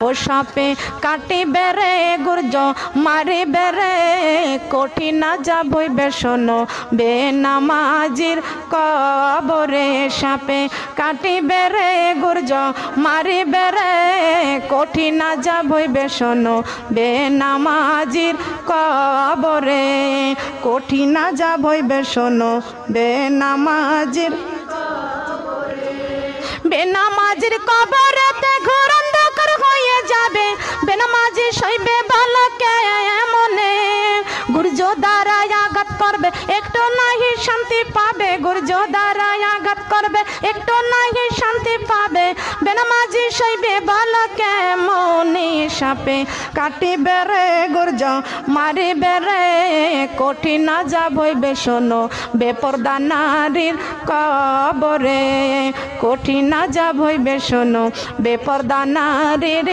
ও সাপে কাটিবে রে গুর্জ মারিবে রে কঠিন আযাব হইবে শোনো বেনামাজির কবরে সাপে কাটিবে রে গুর্জ মারিবে রে কঠিন আযাব হইবে শোনো বেনামাজির কবরে কঠিন আযাব হইবে শোনো বেনামাজির বেনামাজির কবরেতে ঘোর অন্ধকার হয়ে যাবে বেনামাজি সইবে বালকে এমনে গুর্জ দ্বারা আঘাত করবে একটু নাহি শান্তি পাবে গুর্জ দ্বারা আঘাত করবে একটু নাহি শান্তি পাবে বেনামাজি সইবে বালকে মনে সাপে কাটিবে রে গুর্জ মারিবে রে কঠিন আযাব হইবে শোনো বেপরদা নারীর কবরে কঠিন আযাব হইবে শোনো বেপরদা নারীর